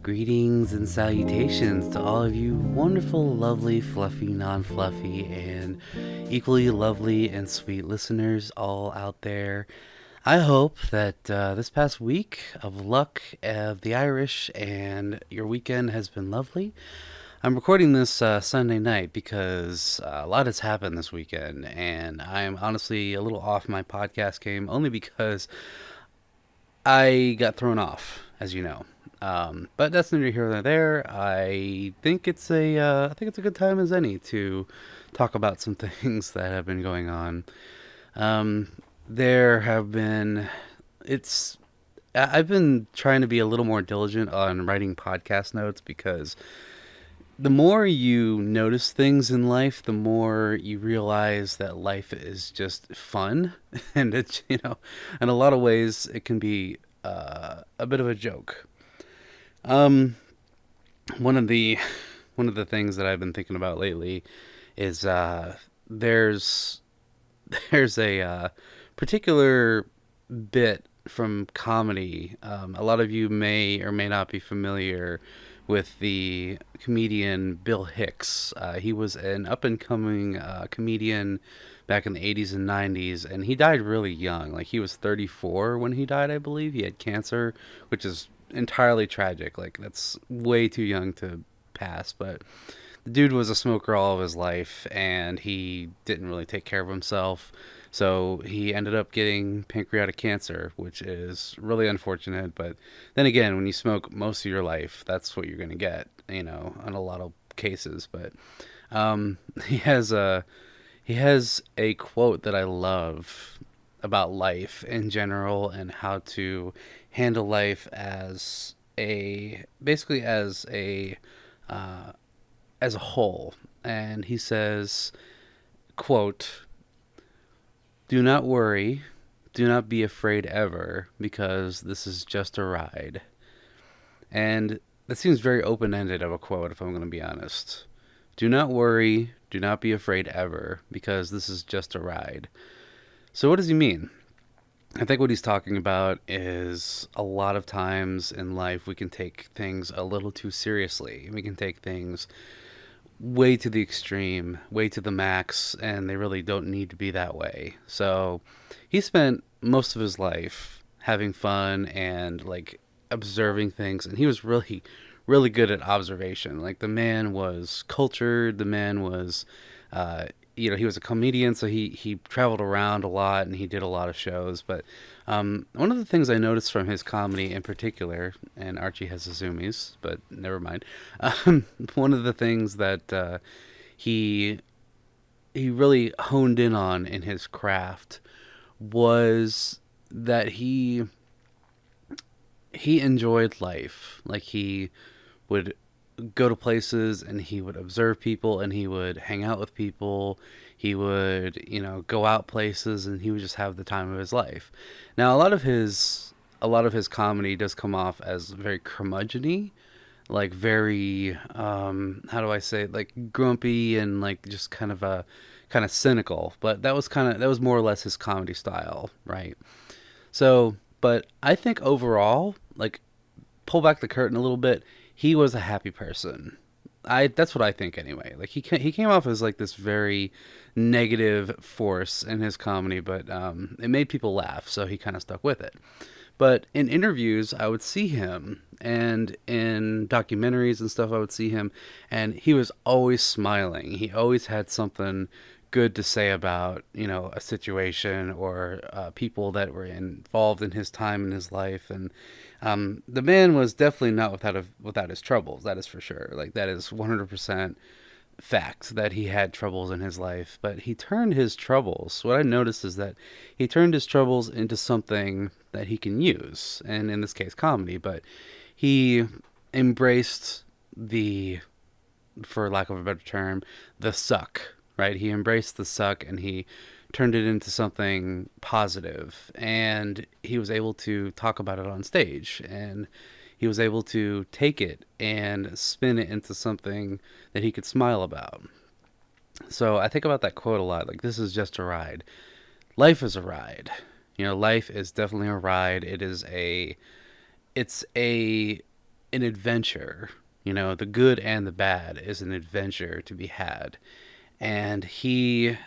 Greetings and salutations to all of you wonderful, lovely, fluffy, non-fluffy, and equally lovely and sweet listeners all out there. I hope that this past week of luck of the Irish and your weekend has been lovely. I'm recording this Sunday night because a lot has happened this weekend, and I'm honestly a little off my podcast game only because I got thrown off, as you know. But that's neither here nor there. I think it's a good time as any to talk about some things that have been going on. Um, there have been, it's, I've been trying to be a little more diligent on writing podcast notes because the more you notice things in life, the more you realize that life is just fun, and it's in a lot of ways it can be a bit of a joke. Um, one of the one of the things that I've been thinking about lately is there's there's a particular bit from comedy. A lot of you may or may not be familiar with the comedian Bill Hicks. He was an up and coming comedian back in the 80s and 90s, and he died really young. Like, he was 34 when he died, I believe. He had cancer, which is entirely tragic. Like, that's way too young to pass, but the dude was a smoker all of his life, and he didn't really take care of himself. So he ended up getting pancreatic cancer, which is really unfortunate. But then again, when you smoke most of your life, that's what you're going to get, in a lot of cases. But um, he has a he has a quote that I love about life in general and how to handle life as a basically uh, as a whole. And he says, quote, "Do not worry, do not be afraid ever, because this is just a ride." And that seems very open ended of a quote, if I'm going to be honest. Do not worry, do not be afraid ever, because this is just a ride. So, what does he mean? I think what he's talking about is a lot of times in life we can take things a little too seriously. We can take things way to the extreme, way to the max, and they really don't need to be that way. So he spent most of his life having fun and like observing things, and he was really, really good at observation. Like, the man was cultured, the man was, he was a comedian, so he traveled around a lot and he did a lot of shows. But one of the things I noticed from his comedy in particular, and Archie has his zoomies, but never mind. One of the things that he he really honed in on in his craft was that he enjoyed life. Like, he would go to places and he would observe people and he would hang out with people. He would, go out places and he would just have the time of his life. Now, a lot of his comedy does come off as very curmudgeon-y, like very how do I say it? Like grumpy and like just kind of cynical. But that was more or less his comedy style, right? So, but I think overall, like, pull back the curtain a little bit, he was a happy person. That's what I think anyway. Like, he came off as like this very negative force in his comedy, but it made people laugh, so he kind of stuck with it. But in interviews, I would see him, and in documentaries and stuff, I would see him, and he was always smiling. He always had something good to say about, a situation or people that were involved in his time in his life. And the man was definitely not without his troubles. That is for sure. Like, that is 100% fact that he had troubles in his life, but he turned his troubles. What I noticed is that he turned his troubles into something that he can use, and in this case, comedy. But he embraced the, for lack of a better term, the suck, right? He embraced the suck and he turned it into something positive, and he was able to talk about it on stage, and he was able to take it and spin it into something that he could smile about. So I think about that quote a lot. Like, this is just a ride. Life is a ride. Life is definitely a ride. It's a an adventure. You know, the good and the bad is an adventure to be had. And he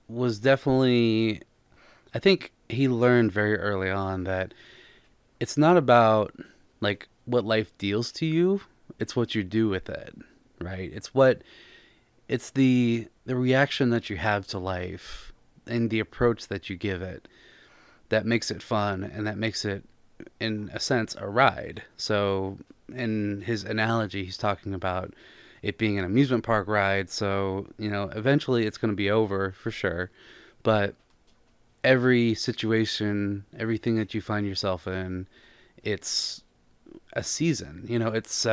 was definitely, I think he learned very early on that it's not about like what life deals to you, it's what you do with it, right? It's the reaction that you have to life and the approach that you give it that makes it fun and that makes it in a sense a ride. So in his analogy he's talking about it being an amusement park ride, so you know eventually it's going to be over for sure, but every situation, everything that you find yourself in, it's a season. You know, it's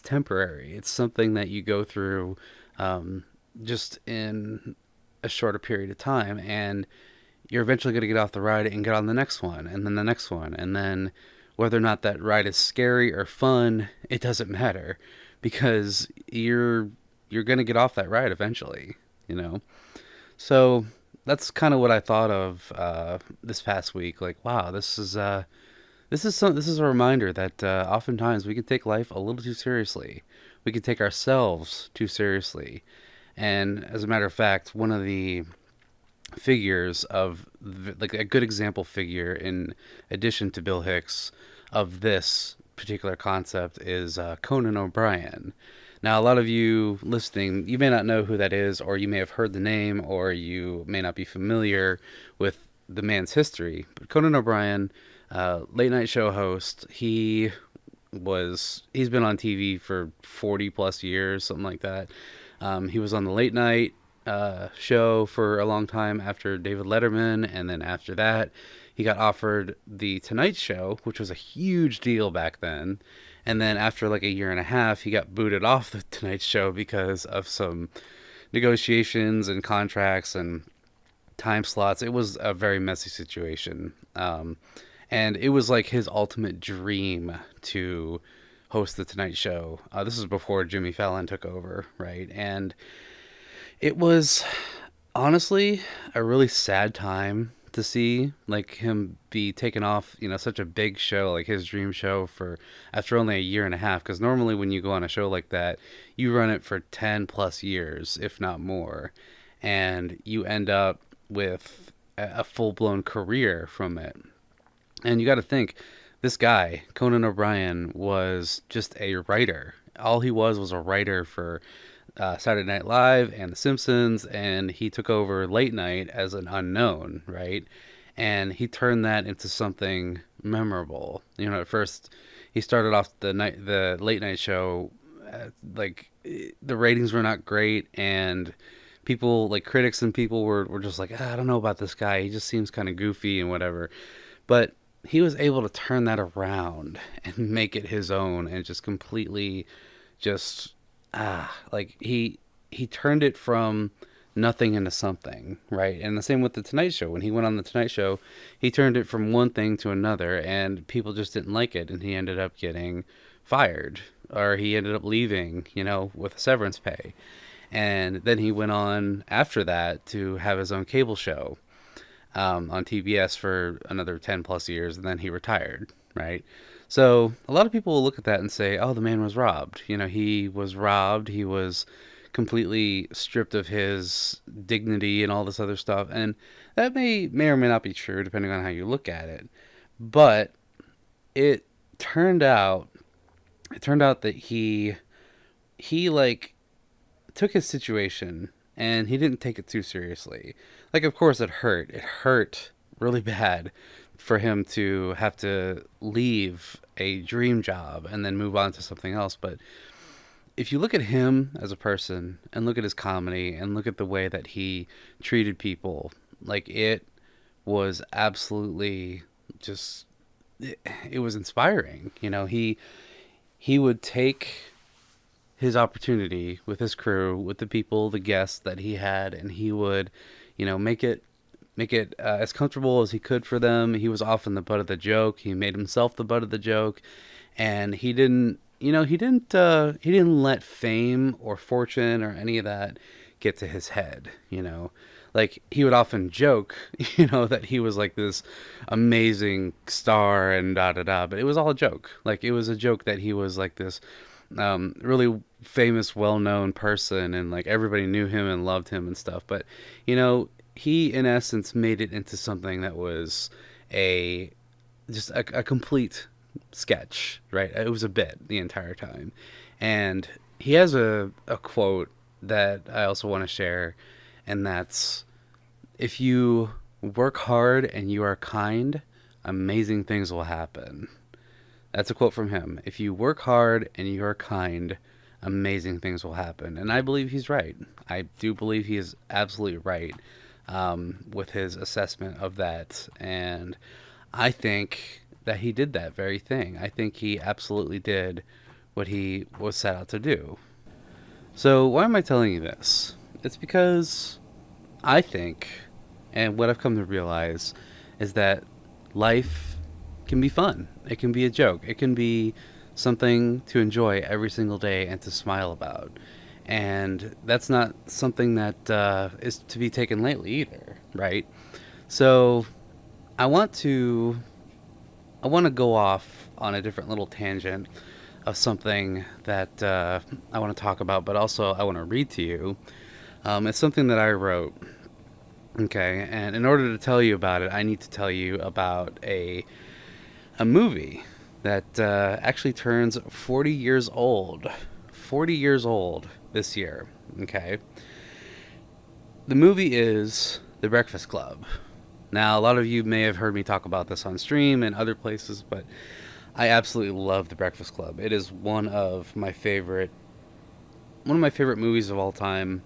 temporary. It's something that you go through um, just in a shorter period of time, and you're eventually going to get off the ride and get on the next one, and then the next one, and then whether or not that ride is scary or fun, it doesn't matter because you're going to get off that ride eventually. You know, so that's kind of what I thought of this past week. Like, wow, this is a reminder that oftentimes we can take life a little too seriously. We can take ourselves too seriously. And as a matter of fact, one of the figures of like a good example figure in addition to Bill Hicks of this particular concept is Conan O'Brien. Now, a lot of you listening, you may not know who that is, or you may have heard the name, or you may not be familiar with the man's history. But Conan O'Brien, late night show host, he's been on TV for 40 plus years, something like that. He was on the late night show for a long time after David Letterman, and then after that, he got offered the Tonight Show, which was a huge deal back then. And then after like a year and a half, he got booted off the Tonight Show because of some negotiations and contracts and time slots. It was a very messy situation. And it was like his ultimate dream to host the Tonight Show. This is before Jimmy Fallon took over, right? And it was honestly a really sad time to see like him be taken off, you know, such a big show like his dream show for after only a year and a half, because normally when you go on a show like that you run it for 10 plus years if not more, and you end up with a full-blown career from it. And you got to think, this guy Conan O'Brien was just a writer. All he was a writer for Saturday Night Live and The Simpsons, and he took over late night as an unknown, right? And he turned that into something memorable. You know, at first he started off the late night show, like the ratings were not great, and people like critics and people were just like, I don't know about this guy. He just seems kind of goofy and whatever. But he was able to turn that around and make it his own and just completely just like he turned it from nothing into something, right? And the same with the Tonight Show. When he went on the Tonight Show, he turned it from one thing to another, and people just didn't like it, and he ended up getting fired, or he ended up leaving, you know, with severance pay. And then he went on after that to have his own cable show on TBS for another 10 plus years, and then he retired, right? So a lot of people will look at that and say, oh, the man was robbed. You know, he was robbed. He was completely stripped of his dignity and all this other stuff. And that may or may not be true, depending on how you look at it. But it turned out, that he like took his situation and he didn't take it too seriously. Like, of course, it hurt. It hurt really bad for him to have to leave a dream job and then move on to something else. But if you look at him as a person and look at his comedy and look at the way that he treated people, like it was absolutely just, it was inspiring. You know, he would take his opportunity with his crew, with the people, the guests that he had, and he would, you know, make it as comfortable as he could for them. He was often the butt of the joke. He made himself the butt of the joke, and he didn't, you know, he didn't let fame or fortune or any of that get to his head. You know, like he would often joke, that he was like this amazing star and da da da, but it was all a joke. Like it was a joke that he was like this really famous, well-known person, and like everybody knew him and loved him and stuff. But he in essence made it into something that was a just a complete sketch, right? It was a bit the entire time, and he has a quote that I also want to share, and that's, if you work hard and you are kind, amazing things will happen. That's a quote from him. If you work hard and you are kind, amazing things will happen. And I believe he's right. I do believe he is absolutely right with his assessment of that. And I think that he did that very thing. I think he absolutely did what he was set out to do. So, why am I telling you this? It's because I think, and what I've come to realize, is that life can be fun. It can be a joke. It can be something to enjoy every single day and to smile about. And that's not something that is to be taken lightly either, right? So I want to I want to go off on a different little tangent of something that I want to talk about, but also I want to read to you. It's something that I wrote. Okay, and in order to tell you about it, I need to tell you about a movie that actually turns 40 years old. 40 years old this year. Okay, the movie is The Breakfast Club. Now, a lot of you may have heard me talk about this on stream and other places, but I absolutely love The Breakfast Club. It is one of my favorite movies of all time.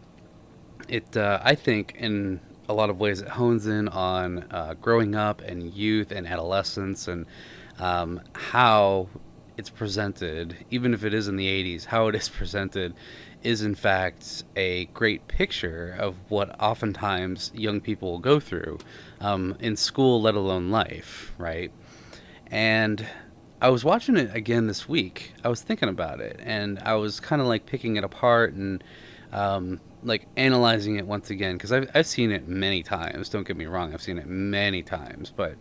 It, I think, in a lot of ways, it hones in on growing up and youth and adolescence, and how it's presented, even if it is in the 80s, how it is presented is in fact a great picture of what oftentimes young people will go through in school, let alone life, right? And I was watching it again this week. I was thinking about it, and I was kind of like picking it apart and like analyzing it once again, because I've seen it many times. Don't get me wrong, I've seen it many times, but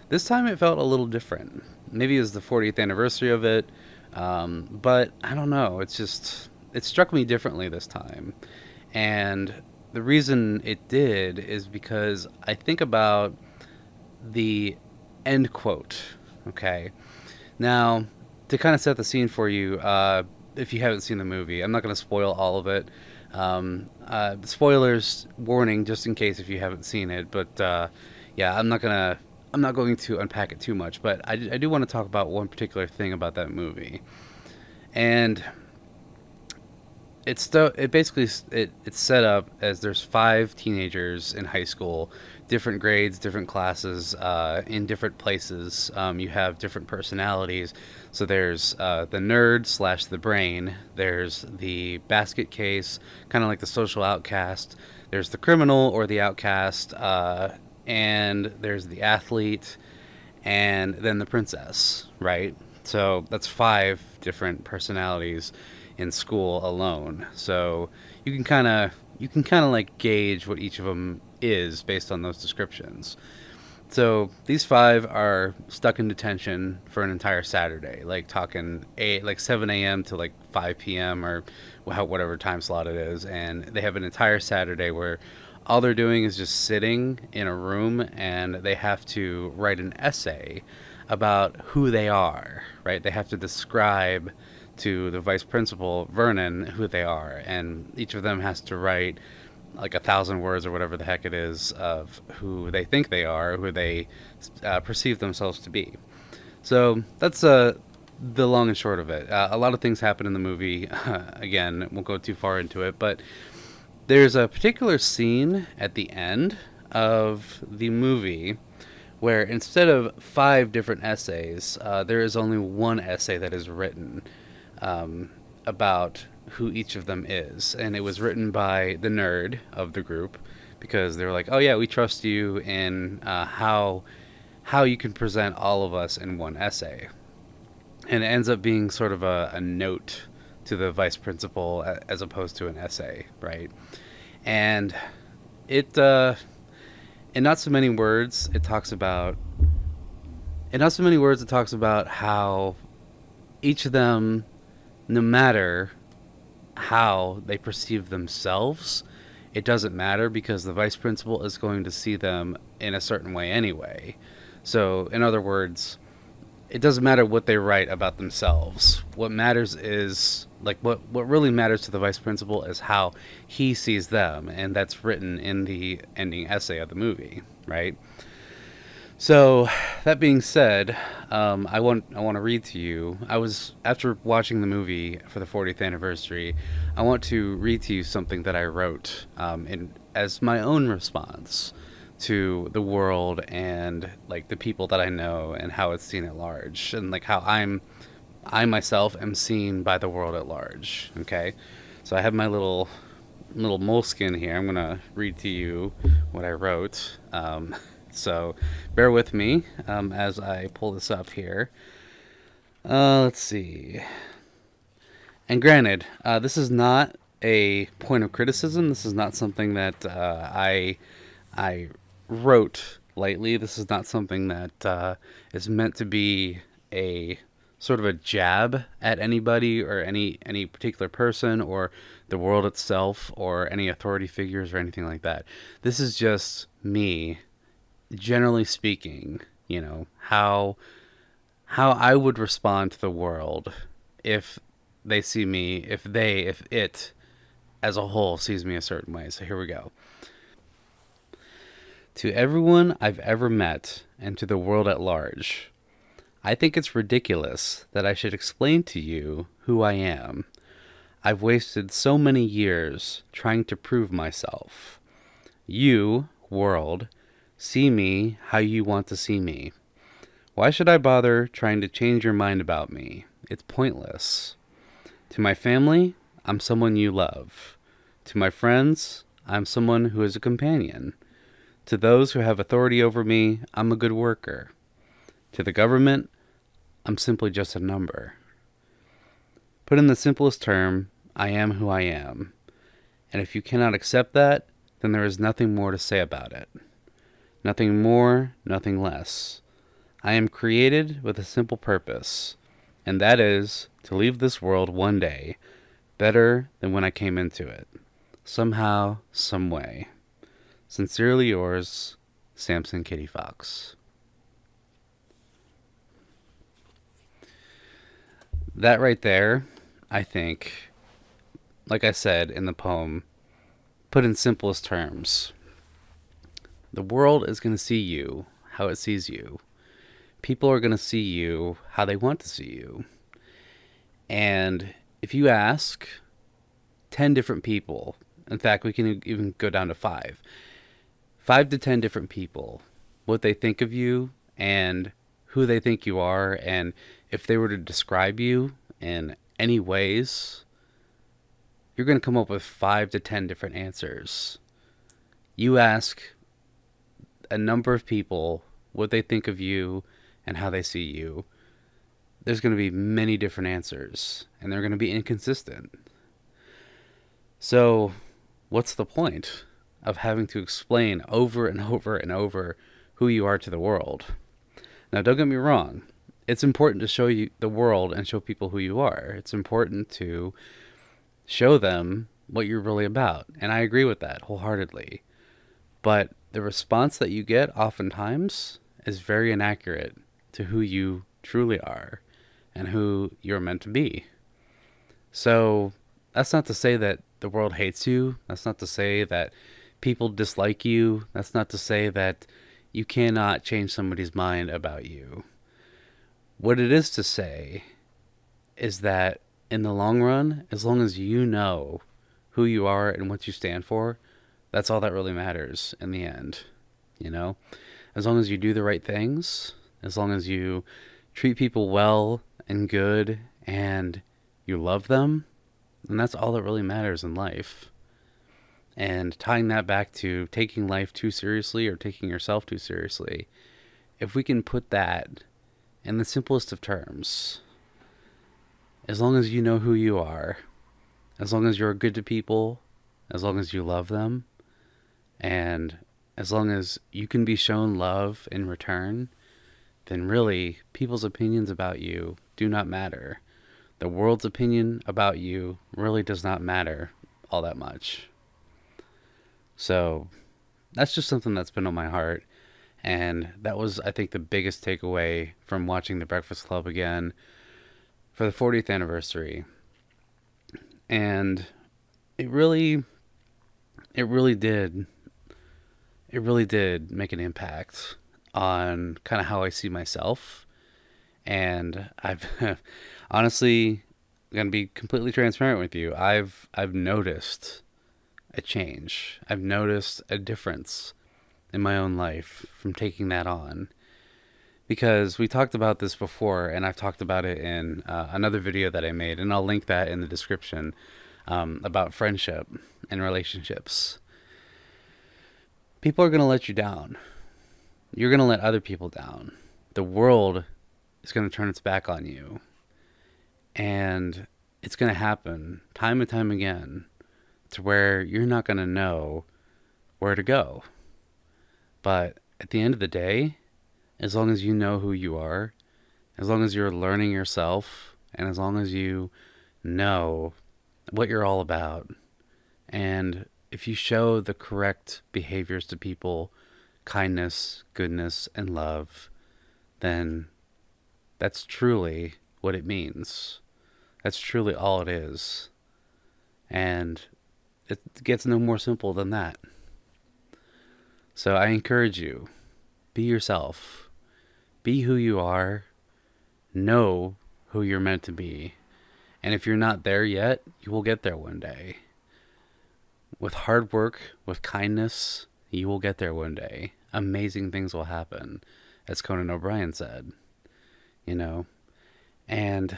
this time it felt a little different. Maybe it was the 40th anniversary of it, but I don't know. It struck me differently this time, and the reason it did is because I think about the end quote. Okay, now to kind of set the scene for you, if you haven't seen the movie, I'm not going to spoil all of it. Spoilers warning, just in case if you haven't seen it. But yeah, I'm not going to unpack it too much. But I do want to talk about one particular thing about that movie, and it's set up as there's five teenagers in high school, different grades, different classes, in different places. You have different personalities. So there's the nerd slash the brain. There's the basket case, kind of like the social outcast. There's the criminal or the outcast, and there's the athlete, and then the princess. Right. So that's five different personalities in school alone. So you can kind of like gauge what each of them is based on those descriptions. So these five are stuck in detention for an entire Saturday, like talking like 7 a.m. to like 5 p.m. or whatever time slot it is, and they have an entire Saturday where all they're doing is just sitting in a room, and they have to write an essay about who they are. Right? They have to describe to the vice principal Vernon who they are, and each of them has to write like 1,000 words or whatever the heck it is of who they think they are, who they perceive themselves to be. So that's the long and short of it. A lot of things happen in the movie. Again, won't go too far into it, but there's a particular scene at the end of the movie where instead of five different essays, there is only one essay that is written about who each of them is. And it was written by the nerd of the group, because they were like, oh yeah, we trust you in how you can present all of us in one essay. And it ends up being sort of a note to the vice principal as opposed to an essay, right? And it in not so many words it talks about how each of them, no matter how they perceive themselves, it doesn't matter because the vice principal is going to see them in a certain way anyway. So, in other words, it doesn't matter what they write about themselves. What matters is, like, what really matters to the vice principal is how he sees them, and that's written in the ending essay of the movie, right? So, that being said, I want to read to you. I was After watching the movie for the 40th anniversary. I want to read to you something that I wrote in as my own response to the world and like the people that I know and how it's seen at large and like how I myself am seen by the world at large. Okay, so I have my little moleskin here. I'm gonna read to you what I wrote. So bear with me as I pull this up here. Let's see. And granted, this is not a point of criticism. This is not something that I wrote lightly. This is not something that is meant to be a sort of a jab at anybody or any particular person or the world itself or any authority figures or anything like that. This is just me, generally speaking. How I would respond to the world if they see me, if it as a whole sees me a certain way. So here we go. To everyone I've ever met and to the world at large, I think it's ridiculous that I should explain to you who I am. I've wasted so many years trying to prove myself. You, world, see me how you want to see me. Why should I bother trying to change your mind about me? It's pointless. To my family, I'm someone you love. To my friends, I'm someone who is a companion. To those who have authority over me, I'm a good worker. To the government, I'm simply just a number. Put in the simplest term, I am who I am. And if you cannot accept that, then there is nothing more to say about it. Nothing more, nothing less. I am created with a simple purpose, and that is to leave this world one day better than when I came into it. Somehow, some way. Sincerely yours, Samson Kitty Fox. That right there, I think, like I said in the poem, put in simplest terms, the world is going to see you how it sees you. People are going to see you how they want to see you. And if you ask 10 different people, in fact, we can even go down to 5 to 10 different people, what they think of you and who they think you are, and if they were to describe you in any ways, you're going to come up with 5 to 10 different answers. You ask a number of people what they think of you and how they see you, there's going to be many different answers, and they're going to be inconsistent. So, what's the point of having to explain over and over and over who you are to the world? Now, don't get me wrong. It's important to show you the world and show people who you are. It's important to show them what you're really about. And I agree with that wholeheartedly. But the response that you get oftentimes is very inaccurate to who you truly are and who you're meant to be. So that's not to say that the world hates you. That's not to say that people dislike you. That's not to say that you cannot change somebody's mind about you. What it is to say is that in the long run, as long as you know who you are and what you stand for, that's all that really matters in the end. As long as you do the right things, as long as you treat people well and good and you love them, and that's all that really matters in life. And tying that back to taking life too seriously or taking yourself too seriously, if we can put that in the simplest of terms, as long as you know who you are, as long as you're good to people, as long as you love them, And as long as you can be shown love in return, then really people's opinions about you do not matter. The world's opinion about you really does not matter all that much. So that's just something that's been on my heart. And that was, I think, the biggest takeaway from watching The Breakfast Club again for the 40th anniversary. And it really, it really did, it really did make an impact on kind of how I see myself. And I've honestly, gonna be completely transparent with you. I've noticed a change. I've noticed a difference in my own life from taking that on. Because we talked about this before, and I've talked about it in another video that I made, and I'll link that in the description, about friendship and relationships. People are going to let you down. You're going to let other people down. The world is going to turn its back on you. And it's going to happen time and time again to where you're not going to know where to go. But at the end of the day, as long as you know who you are, as long as you're learning yourself, and as long as you know what you're all about, and if you show the correct behaviors to people, kindness, goodness, and love, then that's truly what it means. That's truly all it is. And it gets no more simple than that. So I encourage you, be yourself. Be who you are. Know who you're meant to be. And if you're not there yet, you will get there one day. With hard work, with kindness, you will get there one day. Amazing things will happen, as Conan O'Brien said. You know? And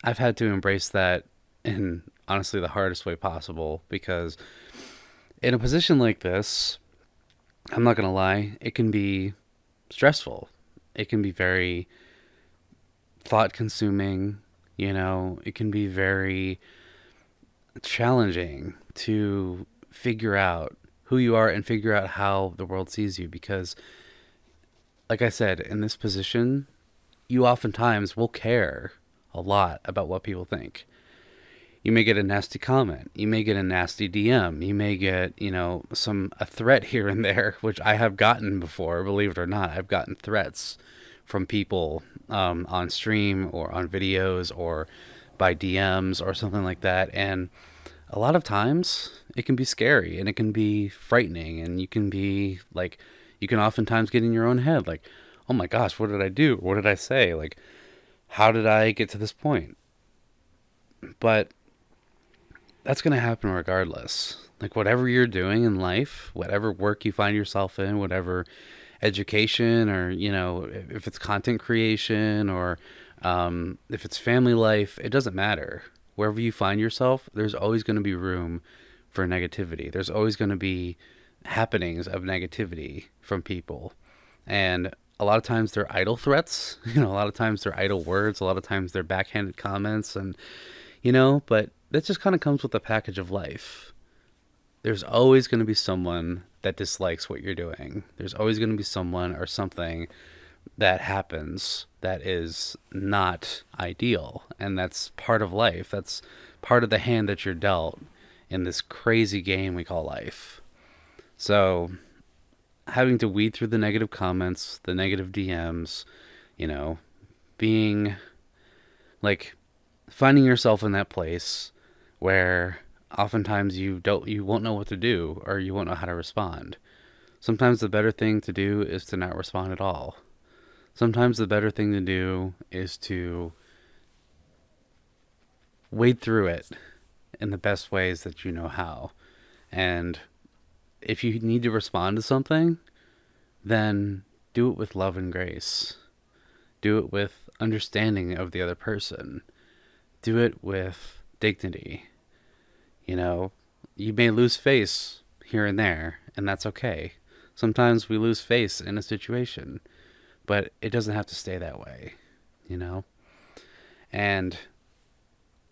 I've had to embrace that in honestly the hardest way possible, because in a position like this, I'm not going to lie, it can be stressful. It can be very thought consuming, it can be very challenging to figure out who you are and figure out how the world sees you, because like I said, in this position, you oftentimes will care a lot about what people think. You may get a nasty comment. You may get a nasty DM. You may get, a threat here and there, which I have gotten before, believe it or not. I've gotten threats from people on stream or on videos or by DMs or something like that. And a lot of times it can be scary and it can be frightening, and you can oftentimes get in your own head like, oh my gosh, what did I do? What did I say? Like, how did I get to this point? But that's going to happen regardless. Like, whatever you're doing in life, whatever work you find yourself in, whatever education, or, if it's content creation, or if it's family life, it doesn't matter. Wherever you find yourself, there's always going to be room for negativity. There's always going to be happenings of negativity from people. And a lot of times they're idle threats, a lot of times they're idle words, a lot of times they're backhanded comments, and, but that just kind of comes with the package of life. There's always going to be someone that dislikes what you're doing. There's always going to be someone or something that happens that is not ideal. And that's part of life. That's part of the hand that you're dealt in this crazy game we call life. So having to weed through the negative comments, the negative DMs, being like, finding yourself in that place where oftentimes you won't know what to do, or you won't know how to respond. Sometimes the better thing to do is to not respond at all. Sometimes the better thing to do is to wade through it in the best ways that you know how. And if you need to respond to something, then do it with love and grace. Do it with understanding of the other person. Do it with dignity. You may lose face here and there, and that's okay. Sometimes we lose face in a situation, but it doesn't have to stay that way, And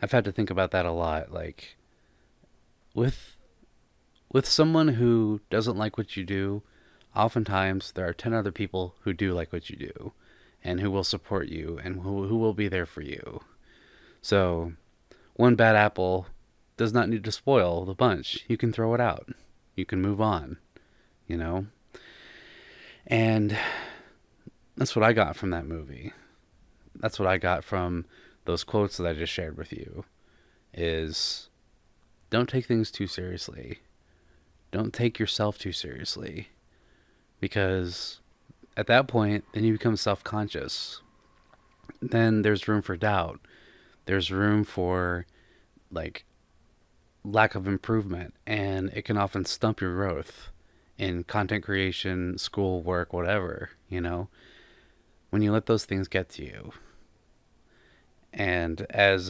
I've had to think about that a lot. Like, with with someone who doesn't like what you do, oftentimes there are 10 other people who do like what you do and who will support you and who will be there for you. So, one bad apple does not need to spoil the bunch. You can throw it out. You can move on, you know? And that's what I got from that movie. That's what I got from those quotes that I just shared with you is don't take things too seriously. Don't take yourself too seriously because at that point then you become self-conscious. Then there's room for doubt. There's room for like lack of improvement and it can often stump your growth in content creation, school, work, whatever, you know. When you let those things get to you. And as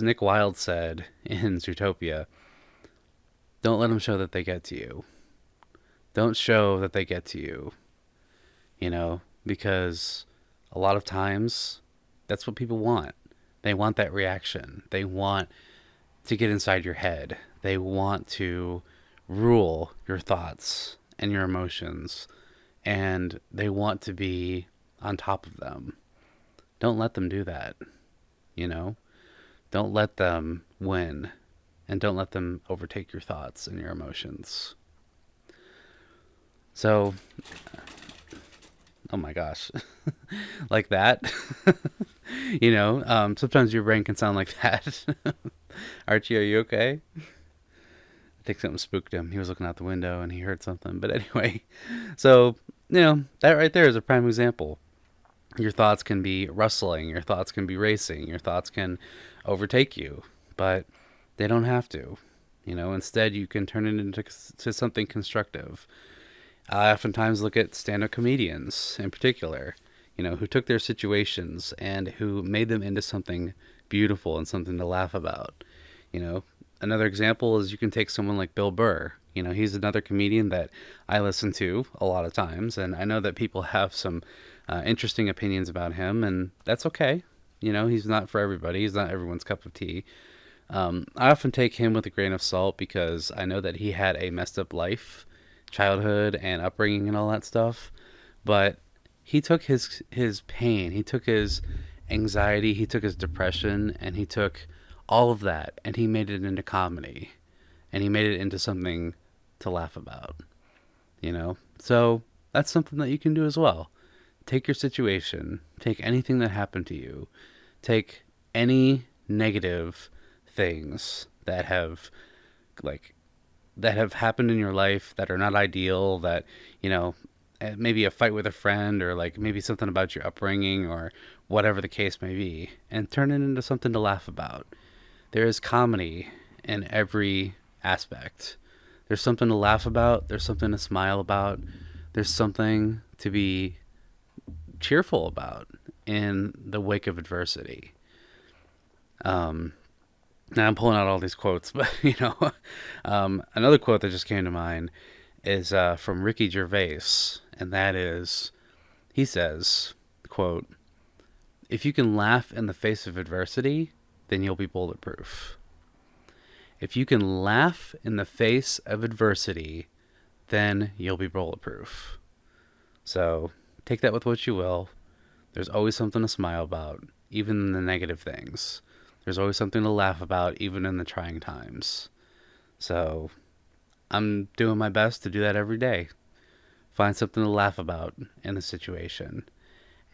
Nick Wilde said in Zootopia, don't let them show that they get to you. Don't show that they get to you. You know, because a lot of times that's what people want. They want that reaction. They want to get inside your head. They want to rule your thoughts and your emotions. And they want to be on top of them. Don't let them do that. You know? Don't let them win. And don't let them overtake your thoughts and your emotions. So, oh my gosh. Like that. You know, sometimes your brain can sound like that. Archie, are you okay? I think something spooked him. He was looking out the window and he heard something. But anyway, so, you know, that right there is a prime example. Your thoughts can be rustling, your thoughts can be racing, your thoughts can overtake you, but they don't have to. You know, instead you can turn it into something constructive. I oftentimes look at stand-up comedians in particular, you know, who took their situations and who made them into something beautiful and something to laugh about. You know, another example is you can take someone like Bill Burr. You know, he's another comedian that I listen to a lot of times, and I know that people have some interesting opinions about him, and that's okay. You know, he's not for everybody. He's not everyone's cup of tea. I often take him with a grain of salt because I know that he had a messed up life, childhood, and upbringing and all that stuff. But he took his pain, he took his anxiety, he took his depression, and he took all of that, and he made it into comedy, and he made it into something to laugh about. You know, so that's something that you can do as well. Take your situation, take anything that happened to you, take any negative things that have happened in your life that are not ideal, that, you know, maybe a fight with a friend or like maybe something about your upbringing or whatever the case may be, and turn it into something to laugh about. There is comedy in every aspect. There's something to laugh about, there's something to smile about, there's something to be cheerful about in the wake of adversity. Now I'm pulling out all these quotes, but you know, another quote that just came to mind is from Ricky Gervais, and that is, he says, quote, "If you can laugh in the face of adversity, then you'll be bulletproof. If you can laugh in the face of adversity, then you'll be bulletproof." So take that with what you will. There's always something to smile about, even in the negative things. There's always something to laugh about, even in the trying times. So I'm doing my best to do that every day. Find something to laugh about in the situation.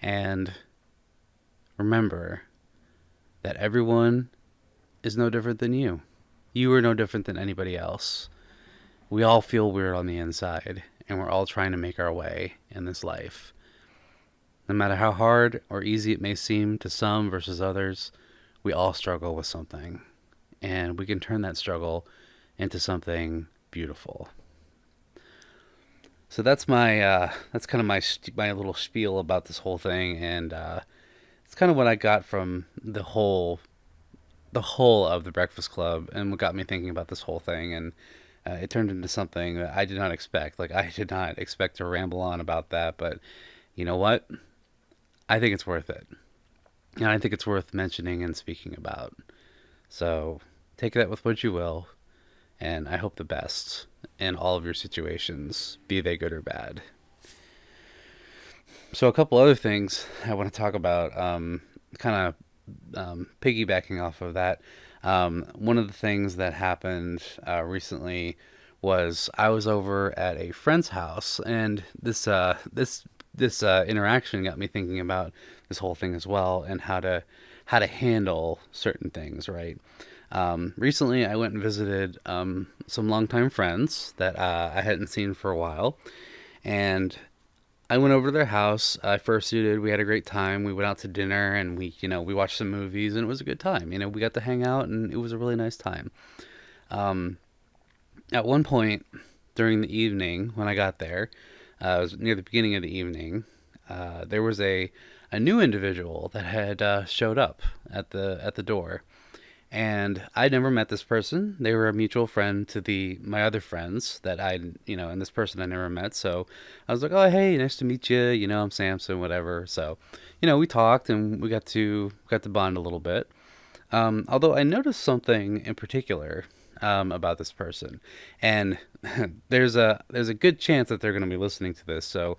And remember that everyone is no different than you. You are no different than anybody else. We all feel weird on the inside, and we're all trying to make our way in this life. No matter how hard or easy it may seem to some versus others, we all struggle with something, and we can turn that struggle into something beautiful. So that's that's kind of my little spiel about this whole thing, and it's kind of what I got from the whole of the Breakfast Club, and what got me thinking about this whole thing, and it turned into something that I did not expect. Like, I did not expect to ramble on about that, but you know what? I think it's worth it. And I think it's worth mentioning and speaking about. So take that with what you will, and I hope the best in all of your situations, be they good or bad. So a couple other things I want to talk about, kind of piggybacking off of that. One of the things that happened recently was I was over at a friend's house, and this interaction got me thinking about this whole thing as well, and how to handle certain things, right? Recently, I went and visited some longtime friends that I hadn't seen for a while, and I went over to their house. I fursuited. We had a great time. We went out to dinner, and we watched some movies, and it was a good time. We got to hang out, and it was a really nice time. Um, at one point during the evening, when I got there, it was near the beginning of the evening. There was a new individual that had showed up at the door, and I'd never met this person. They were a mutual friend to the my other friends that and this person I never met. So I was like, "Oh, hey, nice to meet you. I'm Samson, whatever." So, we talked and we got to bond a little bit. Although I noticed something in particular about this person, and there's a good chance that they're going to be listening to this. So,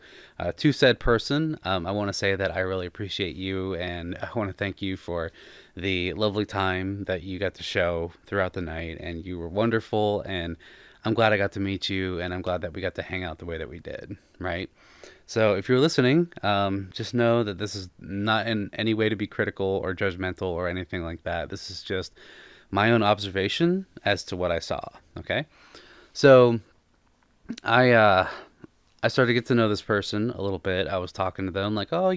to said person, I want to say that I really appreciate you, and I want to thank you for the lovely time that you got to show throughout the night, and you were wonderful, and I'm glad I got to meet you, and I'm glad that we got to hang out the way that we did, right? So if you're listening, just know that this is not in any way to be critical or judgmental or anything like that. This is just my own observation as to what I saw. Okay, so I started to get to know this person a little bit. I was talking to them like, oh,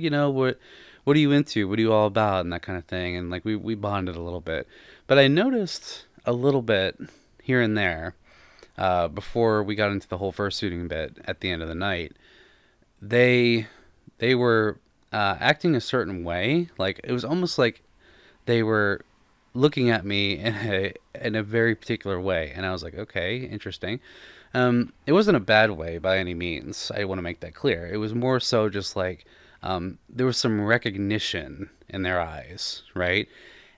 what are you into? What are you all about? And that kind of thing. And like we bonded a little bit. But I noticed a little bit here and there before we got into the whole fursuiting bit at the end of the night. They they were acting a certain way. Like it was almost like they were looking at me in a very particular way, and I was like, okay, interesting. It wasn't a bad way by any means. I want to make that clear. It was more so just like there was some recognition in their eyes, right?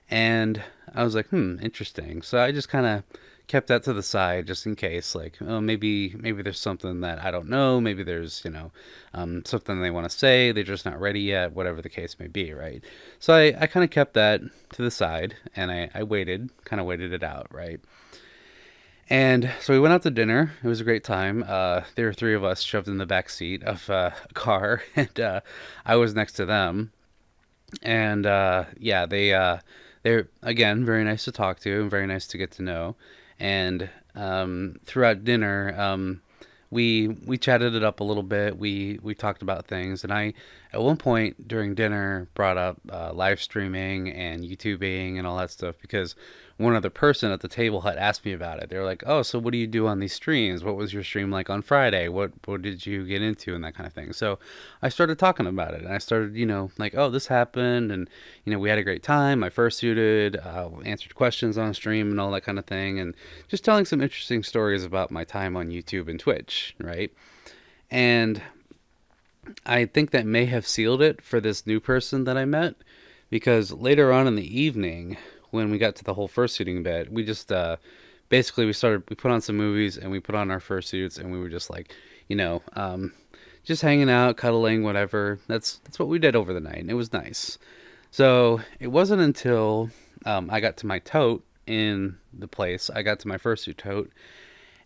And I was like, interesting. So I just kind of kept that to the side just in case, like, oh, maybe there's something that I don't know. Maybe there's, something they want to say. They're just not ready yet, whatever the case may be, right? So I kind of kept that to the side, and I waited, kind of waited it out, right? And so we went out to dinner. It was a great time. There were three of us shoved in the back seat of a car, and I was next to them. And yeah, they're again very nice to talk to and very nice to get to know. And throughout dinner, we chatted it up a little bit. We talked about things, and I at one point during dinner brought up live streaming and YouTubing and all that stuff because one other person at the table had asked me about it. They were like, "Oh, so what do you do on these streams? What was your stream like on Friday? What did you get into and that kind of thing?" So I started talking about it, and I started, like, "Oh, this happened, and we had a great time. I fursuited, answered questions on stream and all that kind of thing, and just telling some interesting stories about my time on YouTube and Twitch, right?" And I think that may have sealed it for this new person that I met because later on in the evening, when we got to the whole fursuiting bit, we just basically we put on some movies and we put on our fursuits and we were just like, just hanging out, cuddling, whatever. That's what we did over the night, and it was nice. So it wasn't until I got to my tote in the place, I got to my fursuit tote,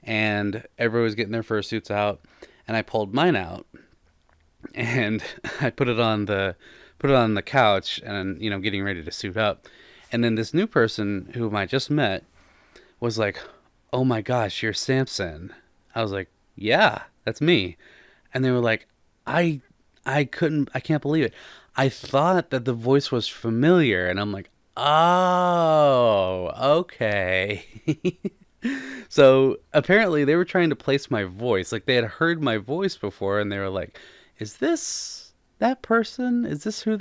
and everybody was getting their fursuits out, and I pulled mine out, and I put it on the couch, and getting ready to suit up, and then this new person whom I just met was like, "Oh my gosh, you're Samson." I was like, "Yeah, that's me." And they were like, "I I can't believe it. I thought that the voice was familiar." And I'm like, "Oh, okay." So apparently they were trying to place my voice. Like they had heard my voice before and they were like, "Is this that person? Is this who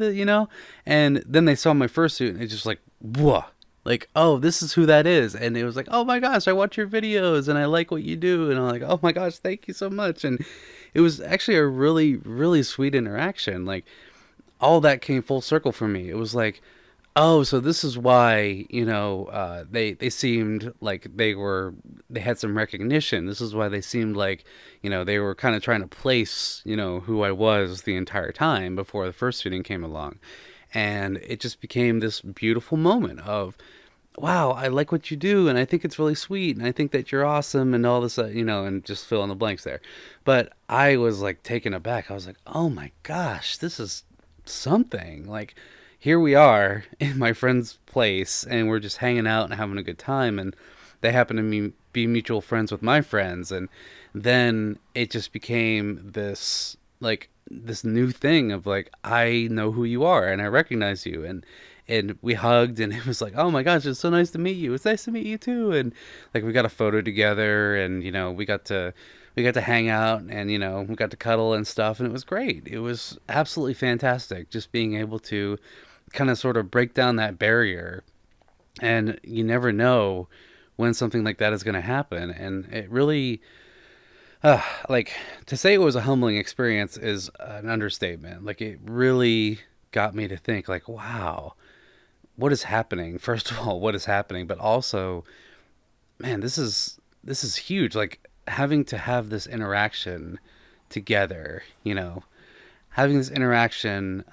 And then they saw my fursuit and it's just like, whoa. Like, oh, this is who that is. And it was like, "Oh my gosh, I watch your videos and I like what you do." And I'm like, "Oh my gosh, thank you so much." And it was actually a really, really sweet interaction. Like all that came full circle for me. It was like Oh, so this is why, they seemed like they had some recognition. This is why they seemed like, they were kind of trying to place, who I was the entire time before the first shooting came along. And it just became this beautiful moment of, wow, I like what you do, and I think it's really sweet, and I think that you're awesome, and all this, and just fill in the blanks there. But I was like taken aback. I was like, oh my gosh, this is something. Like, here we are in my friend's place, and we're just hanging out and having a good time, and they happen to be mutual friends with my friends, and then it just became this like this new thing of like, I know who you are and I recognize you, and we hugged, and it was like, oh my gosh, it's so nice to meet you, it's nice to meet you too. And like, we got a photo together, and we got to hang out, and we got to cuddle and stuff, and it was great. It was absolutely fantastic just being able to kind of sort of break down that barrier. And you never know when something like that is going to happen, and it really, like, to say it was a humbling experience is an understatement. Like, it really got me to think, like, wow, what is happening? First of all, what is happening? But also, man, this is huge. Like, having to have this interaction together, having this interaction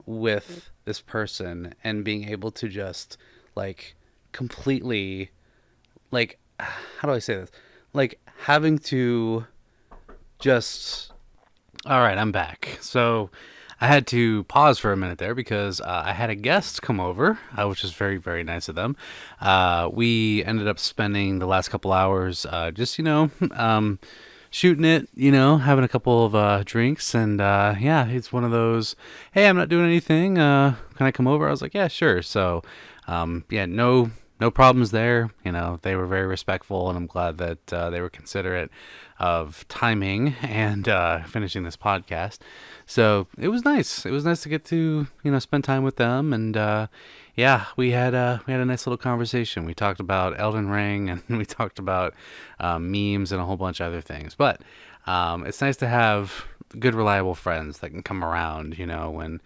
with this person, and being able to just like completely, like, how do I say this? Like, having to just, all right, I'm back. So I had to pause for a minute there because I had a guest come over, which was very, very nice of them. We ended up spending the last couple hours just, shooting it, having a couple of drinks. And yeah, it's one of those, hey, I'm not doing anything. Can I come over? I was like, yeah, sure. So yeah, no problems there. They were very respectful, and I'm glad that they were considerate of timing and finishing this podcast. So it was nice. It was nice to get to spend time with them, and yeah, we had a nice little conversation. We talked about Elden Ring, and we talked about memes and a whole bunch of other things. But it's nice to have good, reliable friends that can come around, when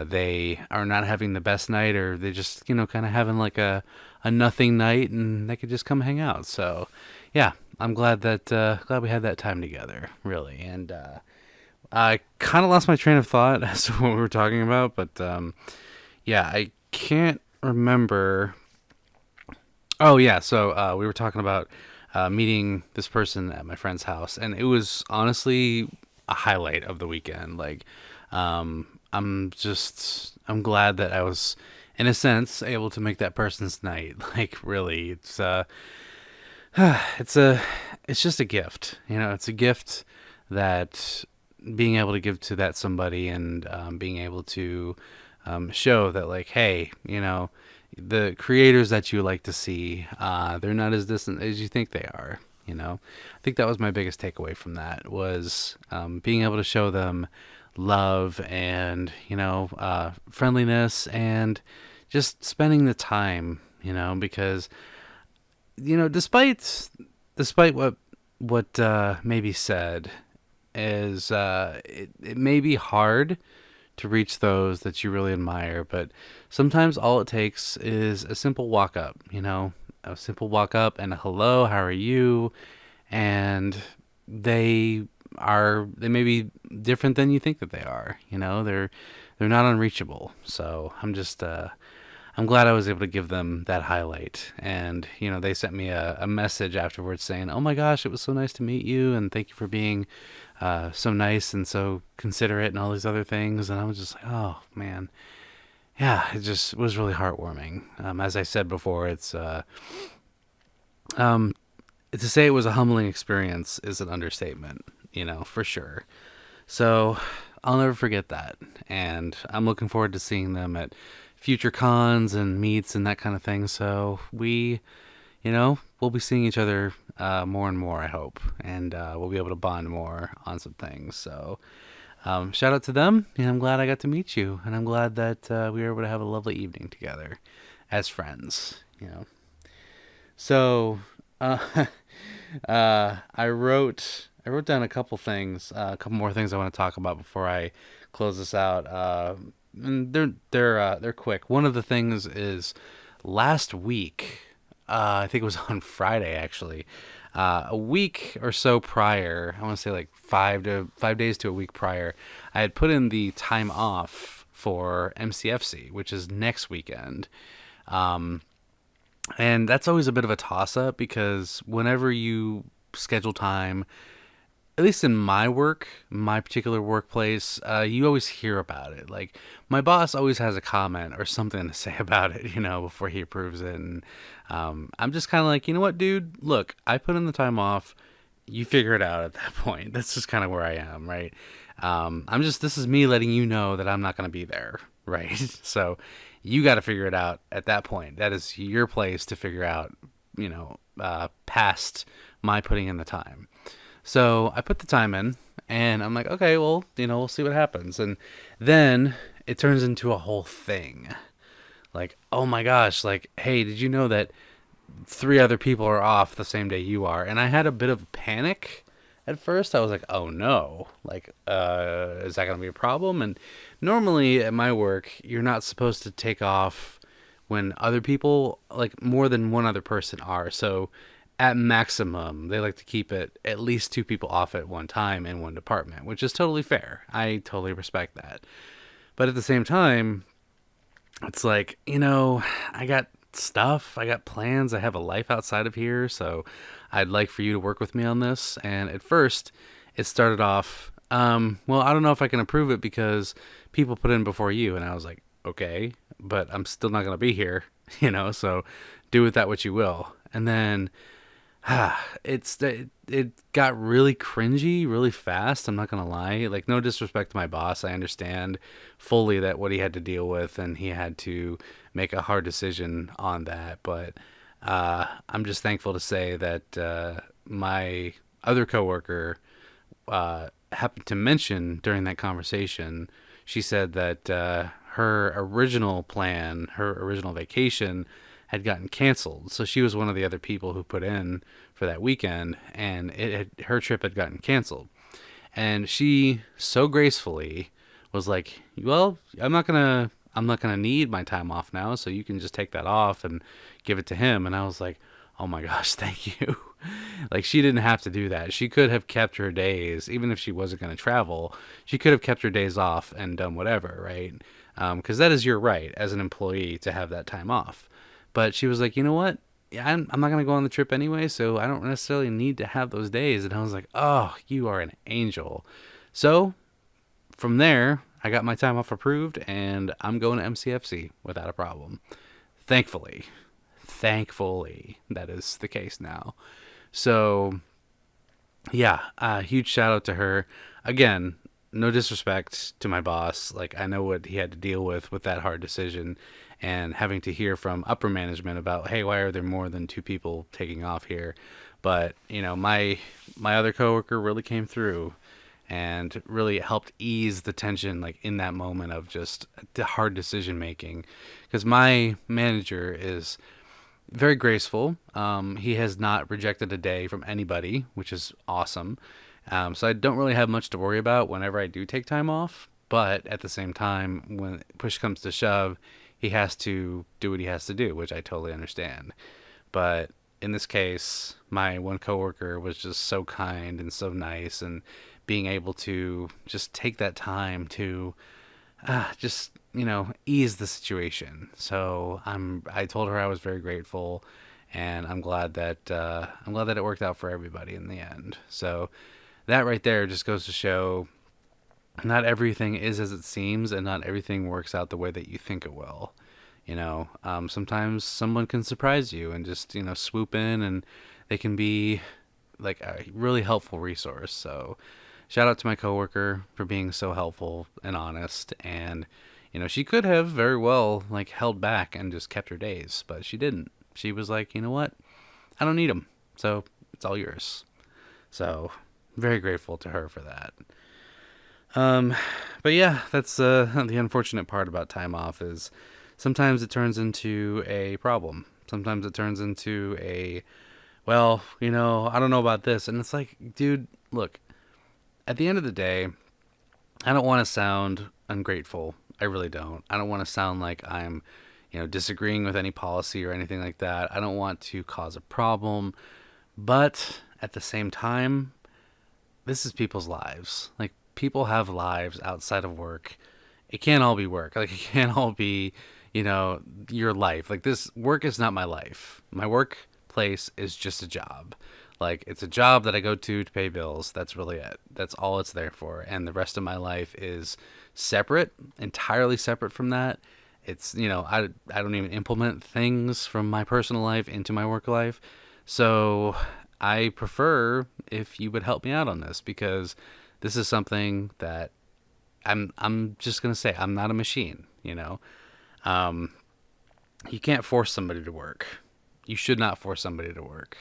they are not having the best night, or they just, kind of having like a nothing night, and they could just come hang out. So, yeah, I'm glad we had that time together, really. And I kind of lost my train of thought as to what we were talking about, but yeah, I can't remember. Oh yeah, so we were talking about meeting this person at my friend's house, and it was honestly a highlight of the weekend. Like, I'm glad that I was, in a sense, able to make that person's night. Like, really, it's a it's just a gift. It's a gift that being able to give to that somebody, and being able to show that, like, hey, the creators that you like to see, they're not as distant as you think they are. I think that was my biggest takeaway from that, was being able to show them love, and friendliness, and just spending the time. Because despite what may be said, is it may be hard to reach those that you really admire, but sometimes all it takes is a simple walk up, a simple walk up and a hello, how are you? And they may be different than you think that they are, they're not unreachable. So I'm glad I was able to give them that highlight. And, they sent me a message afterwards saying, oh my gosh, it was so nice to meet you, and thank you for being so nice and so considerate and all these other things. And I was just like, oh man, yeah, it just was really heartwarming. As I said before, um, to say it was a humbling experience is an understatement, for sure. So I'll never forget that. And I'm looking forward to seeing them at future cons and meets and that kind of thing. So we'll be seeing each other more and more, I hope. And we'll be able to bond more on some things. So shout out to them. And I'm glad I got to meet you. And I'm glad that we were able to have a lovely evening together as friends. So I wrote down a couple things, a couple more things I want to talk about before I close this out. and they're quick. One of the things is last week, I think it was on Friday actually. A week or so prior, I want to say like 5 days to a week prior, I had put in the time off for MCFC, which is next weekend. Um, and that's always a bit of a toss up because whenever you schedule time, at least in my work, my particular workplace, you always hear about it. Like my boss always has a comment or something to say about it, before he approves it. And I'm just kind of like, you know what, dude? Look, I put in the time off. You figure it out at that point. That's just kind of where I am, right? This is me letting you know that I'm not going to be there, right? So you got to figure it out at that point. That is your place to figure out, past my putting in the time. So I put the time in, and I'm like, okay, well, we'll see what happens. And then it turns into a whole thing. Like, oh my gosh, like, hey, did you know that three other people are off the same day you are? And I had a bit of panic at first. I was like, oh no, like, is that going to be a problem? And normally at my work, you're not supposed to take off when other people, like more than one other person are. So at maximum, they like to keep it at least two people off at one time in one department, which is totally fair. I totally respect that. But at the same time, it's like, I got stuff, I got plans, I have a life outside of here, so I'd like for you to work with me on this. And at first, it started off, well, I don't know if I can approve it because people put in before you. And I was like, okay, but I'm still not going to be here, so do with that what you will. And then it got really cringy really fast. I'm not gonna lie. Like, no disrespect to my boss, I understand fully that what he had to deal with, and he had to make a hard decision on that. But I'm just thankful to say that my other coworker happened to mention during that conversation. She said that her original plan, her original vacation, had gotten canceled. So she was one of the other people who put in for that weekend, and her trip had gotten canceled. And she so gracefully was like, "Well, I'm not gonna need my time off now, so you can just take that off and give it to him." And I was like, "Oh my gosh, thank you." Like, she didn't have to do that. She could have kept her days, even if she wasn't going to travel. She could have kept her days off and done whatever, right? Because that is your right as an employee to have that time off. But she was like, you know what? Yeah, I'm not going to go on the trip anyway, so I don't necessarily need to have those days. And I was like, oh, you are an angel. So from there, I got my time off approved, and I'm going to MCFC without a problem. Thankfully. Thankfully, that is the case now. So, yeah, huge shout out to her. Again, no disrespect to my boss. Like, I know what he had to deal with that hard decision, and having to hear from upper management about, hey, why are there more than two people taking off here? But my other coworker really came through and really helped ease the tension, like in that moment of just the hard decision making, because my manager is very graceful. He has not rejected a day from anybody, which is awesome. So I don't really have much to worry about whenever I do take time off. But at the same time, when push comes to shove, he has to do what he has to do, which I totally understand. But in this case, my one coworker was just so kind and so nice, and being able to just take that time to just ease the situation. So I told her I was very grateful, and I'm glad that it worked out for everybody in the end. So that right there just goes to show not everything is as it seems, and not everything works out the way that you think it will. Sometimes someone can surprise you and just swoop in, and they can be like a really helpful resource. So shout out to my coworker for being so helpful and honest. And she could have very well like held back and just kept her days, but she didn't. She was like, you know what, I don't need them, so it's all yours. So very grateful to her for that. um but yeah, that's the unfortunate part about time off is sometimes it turns into a problem. Sometimes it turns into a, well, I don't know about this. And it's like, dude, look, at the end of the day, I don't want to sound ungrateful I really don't. I don't want to sound like I'm, disagreeing with any policy or anything like that. I don't want to cause a problem. But at the same time, this is people's lives. Like, people have lives outside of work. It can't all be work. Like, it can't all be, your life. Like, this work is not my life. My workplace is just a job. Like, it's a job that I go to pay bills. That's really it. That's all it's there for. And the rest of my life is separate, entirely separate from that. It's, I don't even implement things from my personal life into my work life. So I prefer if you would help me out on this, because this is something that I'm just gonna say, I'm not a machine. Um, you can't force somebody to work. You should not force somebody to work.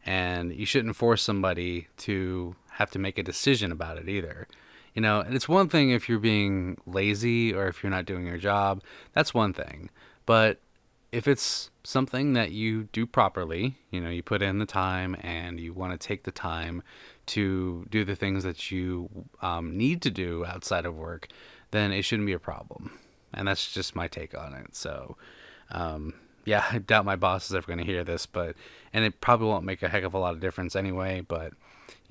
And you shouldn't force somebody to have to make a decision about it either. And it's one thing if you're being lazy or if you're not doing your job, that's one thing. But if it's something that you do properly, you put in the time and you want to take the time to do the things that you need to do outside of work, then it shouldn't be a problem. And that's just my take on it. So, yeah, I doubt my boss is ever going to hear this, and it probably won't make a heck of a lot of difference anyway, but,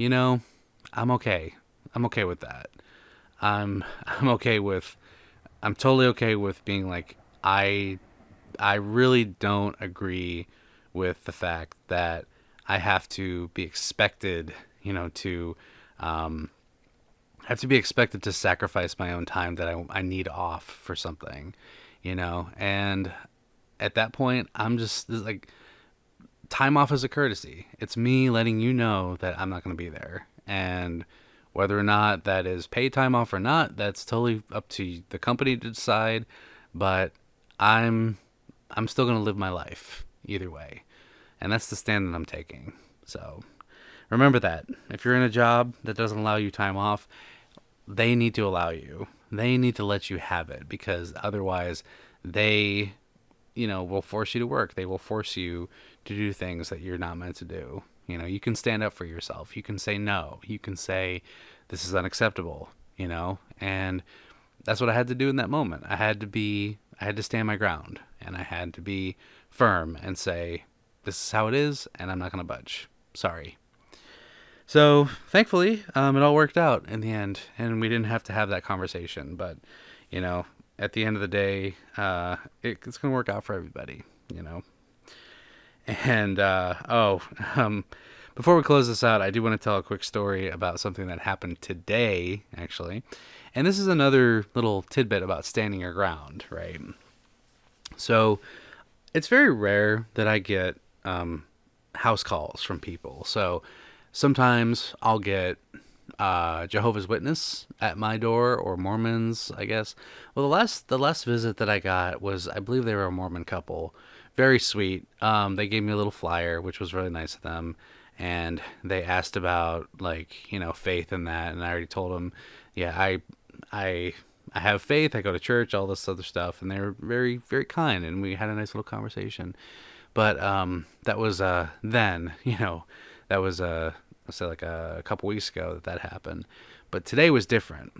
I'm okay. I'm okay with that. I'm okay with, I'm totally okay with being like, I really don't agree with the fact that I have to be expected, to have to be expected to sacrifice my own time that I need off for something, and at that point, I'm just like, time off is a courtesy. It's me letting you know that I'm not going to be there. And whether or not that is paid time off or not, that's totally up to the company to decide. But I'm still going to live my life either way. And that's the stand that I'm taking. So remember that. If you're in a job that doesn't allow you time off, they need to allow you. They need to let you have it, because otherwise they, will force you to work. They will force you to do things that you're not meant to do. You can stand up for yourself. You can say no. You can say, this is unacceptable, and that's what I had to do in that moment. I had to stand my ground, and I had to be firm and say, this is how it is, and I'm not going to budge. Sorry. So thankfully, it all worked out in the end, and we didn't have to have that conversation. But, at the end of the day, it's going to work out for everybody. And, before we close this out, I do want to tell a quick story about something that happened today, actually. And this is another little tidbit about standing your ground, right? So it's very rare that I get house calls from people. So sometimes I'll get Jehovah's Witness at my door, or Mormons, I guess. Well, the last visit that I got was, I believe they were a Mormon couple. Very sweet. They gave me a little flyer, which was really nice of them. And they asked about, like, faith in that. And I already told them, yeah, I have faith. I go to church, all this other stuff. And they were very, very kind. And we had a nice little conversation. But that was then, that was, I'll say, like a couple weeks ago that happened. But today was different.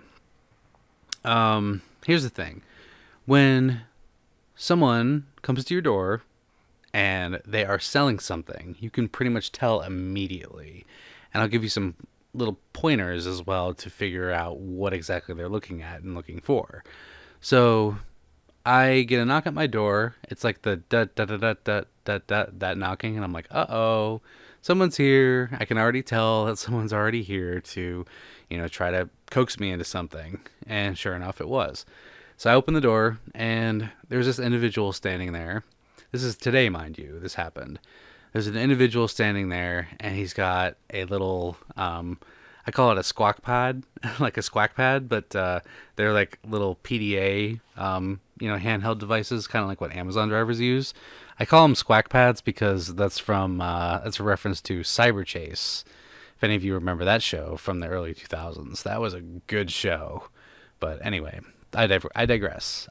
Here's the thing. When someone comes to your door and they are selling something, you can pretty much tell immediately. And I'll give you some little pointers as well to figure out what exactly they're looking at and looking for. So I get a knock at my door. It's like the that knocking, and I'm like, uh-oh, someone's here. I can already tell that someone's already here to, try to coax me into something. And sure enough, it was. So I opened the door, and there's this individual standing there. This is today, mind you, this happened. There's an individual standing there, and he's got a little, I call it a squawk pad, like a squawk pad, but they're like little PDA, handheld devices, kind of like what Amazon drivers use. I call them squawk pads because that's a reference to Cyber Chase. If any of you remember that show from the early 2000s, that was a good show. But anyway, I digress.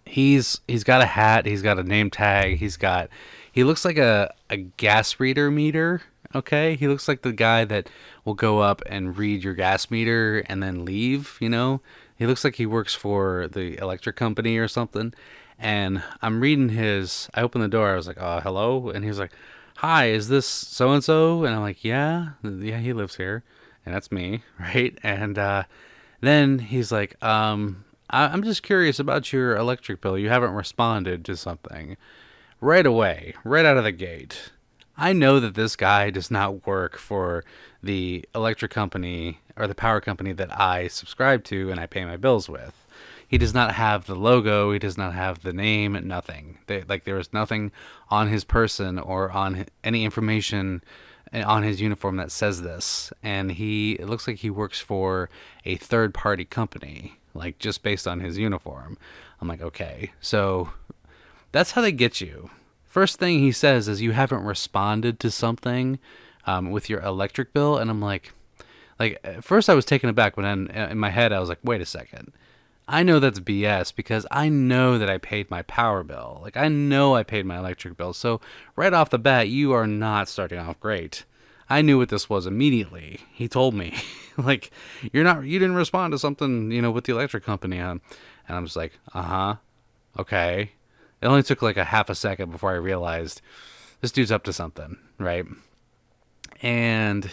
He's got a hat, he's got a name tag, he looks like a gas reader meter, okay? He looks like the guy that will go up and read your gas meter and then leave, you know? He looks like he works for the electric company or something. And I'm reading his I opened the door, I was like, hello? And he was like, hi, is this so and so? And I'm like, yeah, he lives here. And that's me, right? And then he's like, I'm just curious about your electric bill. You haven't responded to something right away, right out of the gate. I know that this guy does not work for the electric company or the power company that I subscribe to and I pay my bills with. He does not have the logo. He does not have the name. Nothing. There was nothing on his person or on any information on his uniform that says this. And it looks like he works for a third party company, like just based on his uniform. I'm like, okay, so that's how they get you. First thing he says is you haven't responded to something with your electric bill, and I'm like at first I was taken aback, but then in my head I was like, wait a second. I know that's BS because I know that I paid my power bill. Like I know I paid my electric bill. So right off the bat, you are not starting off great. I knew what this was immediately. He told me, like, you didn't respond to something, with the electric company on. And I'm just like, uh-huh, okay. It only took like a half a second before I realized this dude's up to something, right? And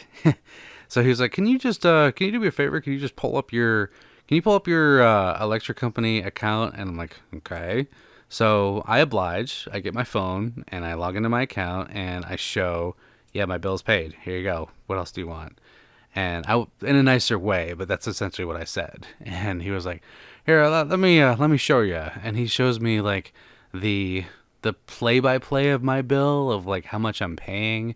so he was like, can you do me a favor? Can you pull up your electric company account? And I'm like, okay. So I oblige. I get my phone and I log into my account and I show, yeah, my bill's paid. Here you go. What else do you want? And in a nicer way, but that's essentially what I said. And he was like, here, let me show you. And he shows me like the play by play of my bill of like how much I'm paying.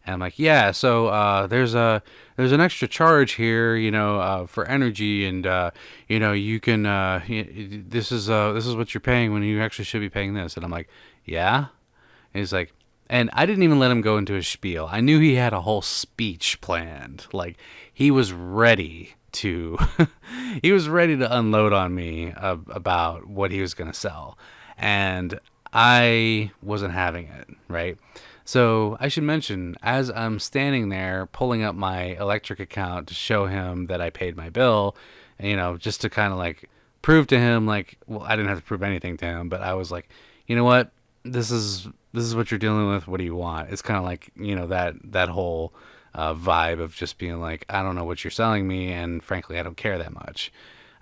And I'm like, yeah, so there's an extra charge here, for energy, and you can this is what you're paying when you actually should be paying this. And I'm like, yeah. And he's like, and I didn't even let him go into his spiel. I knew he had a whole speech planned. Like he was ready to he was ready to unload on me about what he was going to sell. And I wasn't having it, right? So I should mention, as I'm standing there pulling up my electric account to show him that I paid my bill, just to kind of like prove to him, like, well, I didn't have to prove anything to him, but I was like, you know what, this is what you're dealing with. What do you want? It's kind of like, that whole vibe of just being like, I don't know what you're selling me, and frankly, I don't care that much.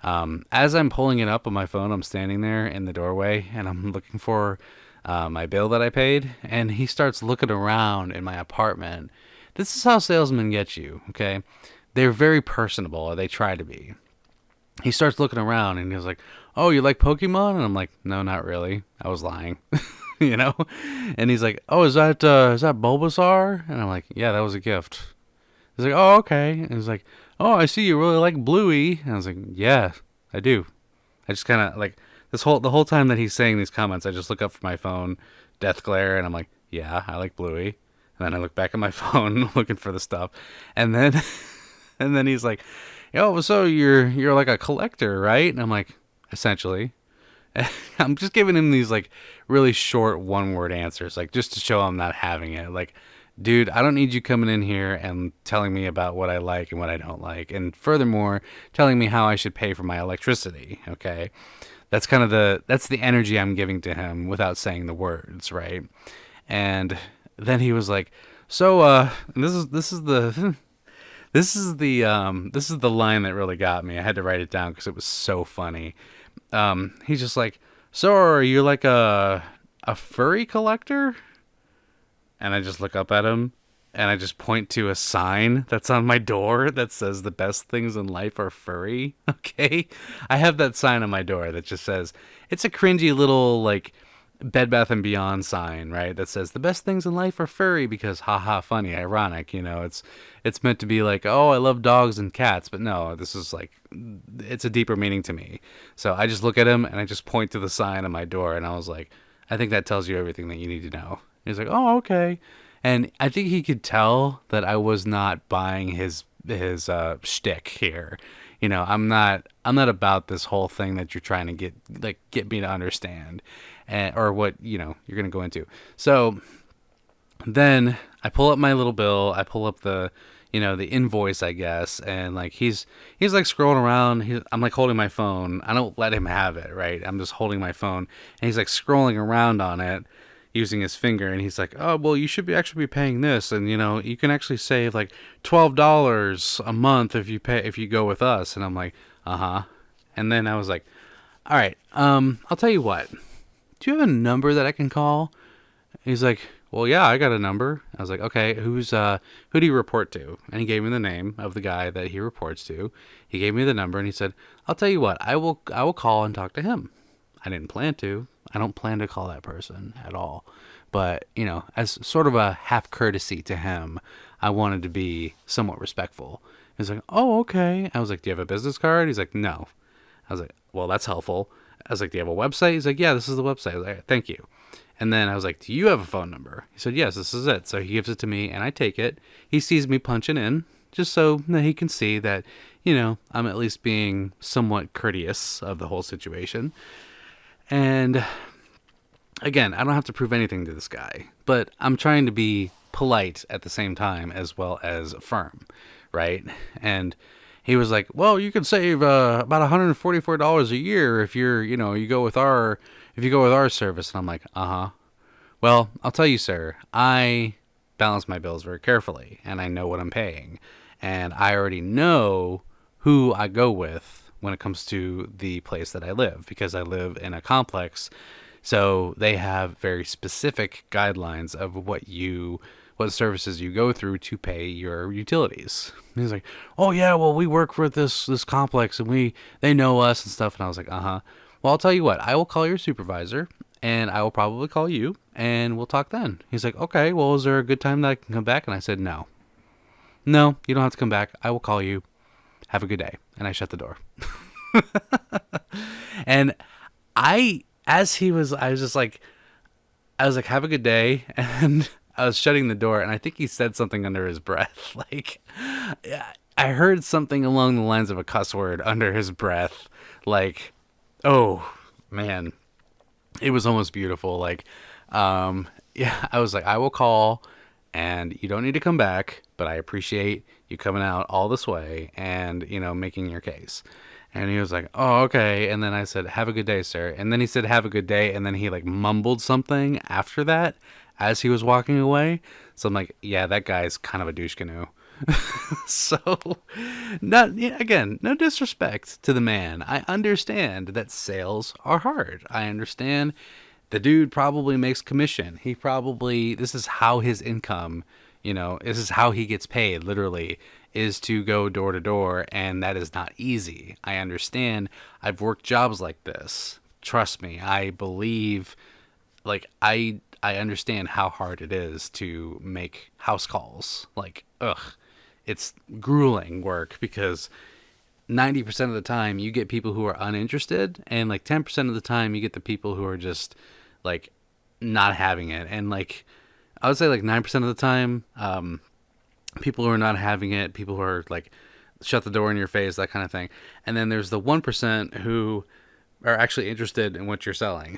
As I'm pulling it up on my phone, I'm standing there in the doorway and I'm looking for my bill that I paid, and he starts looking around in my apartment. This is how salesmen get you, okay? They're very personable, or they try to be. He starts looking around and he's like, oh, you like Pokemon? And I'm like, no, not really. I was lying, you know? And he's like, oh, is that Bulbasaur? And I'm like, yeah, that was a gift. He's like, oh, okay. And he's like, oh, I see you really like Bluey. And I was like, yeah, I do. I just kind of like the whole time that he's saying these comments, I just look up from my phone, death glare, and I'm like, yeah, I like Bluey. And then I look back at my phone looking for the stuff, and then and then he's like, yo, so you're like a collector, right? And I'm like, essentially. I'm just giving him these like really short one word answers, like just to show I'm not having it. Like, dude, I don't need you coming in here and telling me about what I like and what I don't like, and furthermore, telling me how I should pay for my electricity. Okay, that's the energy I'm giving to him without saying the words, right? And then he was like, so and this is the this is the line that really got me. I had to write it down because it was so funny. He's just like, so are you like a furry collector? And I just look up at him and I just point to a sign that's on my door that says the best things in life are furry. Okay. I have that sign on my door that just says, it's a cringy little like Bed Bath and Beyond sign, right? That says the best things in life are furry because haha funny, ironic, it's meant to be like, oh, I love dogs and cats, but no, this is like, it's a deeper meaning to me. So I just look at him and I just point to the sign on my door and I was like, I think that tells you everything that you need to know. He's like, oh, okay. And I think he could tell that I was not buying his shtick here. I'm not about this whole thing that you're trying to get me to understand, or what you're gonna go into. So then I pull up my little bill. I pull up the invoice, I guess, and like he's like scrolling around. I'm like holding my phone. I don't let him have it, right? I'm just holding my phone, and he's like scrolling around on it using his finger, and he's like, "Oh, well, you should actually be paying this, and you can actually save like $12 a month if you go with us." And I'm like, "Uh huh." And then I was like, "All right, I'll tell you what. Do you have a number that I can call?" He's like, "Well, yeah, I got a number." I was like, "Okay, who do you report to?" And he gave me the name of the guy that he reports to. He gave me the number, and he said, "I'll tell you what, I will call and talk to him." I didn't plan to. I don't plan to call that person at all. But, as sort of a half courtesy to him, I wanted to be somewhat respectful. He's like, "Oh, okay." I was like, "Do you have a business card?" He's like, "No." I was like, "Well, that's helpful." I was like, "Do you have a website?" He's like, "Yeah, this is the website." I was like, "Thank you." And then I was like, "Do you have a phone number?" He said, "Yes, this is it." So he gives it to me, and I take it. He sees me punching in, just so that he can see that, I'm at least being somewhat courteous of the whole situation. And again, I don't have to prove anything to this guy, but I'm trying to be polite at the same time as well as firm, right? And he was like, "Well, you can save about $144 a year if you go with our service." And I'm like, "Uh huh." Well, I'll tell you, sir, I balance my bills very carefully, and I know what I'm paying, and I already know who I go with when it comes to the place that I live, because I live in a complex. So they have very specific guidelines of what services you go through to pay your utilities. And he's like, "Oh yeah, well, we work for this complex, and they know us and stuff." And I was like, "Uh huh." Well, I'll tell you what, I will call your supervisor, and I will probably call you, and we'll talk then. He's like, "Okay, well, is there a good time that I can come back?" And I said, "No. No, you don't have to come back. I will call you. Have a good day." And I shut the door. And I was just like, "Have a good day." And I was shutting the door, and I think he said something under his breath. Like, I heard something along the lines of a cuss word under his breath. Like, oh, man. It was almost beautiful. Like, yeah, I was like, "I will call, and you don't need to come back, but I appreciate you coming out all this way and, making your case." And he was like, "Oh, okay." And then I said, "Have a good day, sir." And then he said, "Have a good day." And then he like mumbled something after that as he was walking away. So I'm like, yeah, that guy's kind of a douche canoe. So, not yeah, again, no disrespect to the man. I understand that sales are hard. I understand the dude probably makes commission. This is how his income, this is how he gets paid, literally, is to go door to door, and that is not easy. I understand. I've worked jobs like this. Trust me, I believe, like, I understand how hard it is to make house calls. Like, ugh, it's grueling work, because 90% of the time you get people who are uninterested, and like 10% of the time you get the people who are just like not having it. And like, I would say like 9% of the time, people who are not having it, people who are like shut the door in your face, that kind of thing. And then there's the 1% who are actually interested in what you're selling.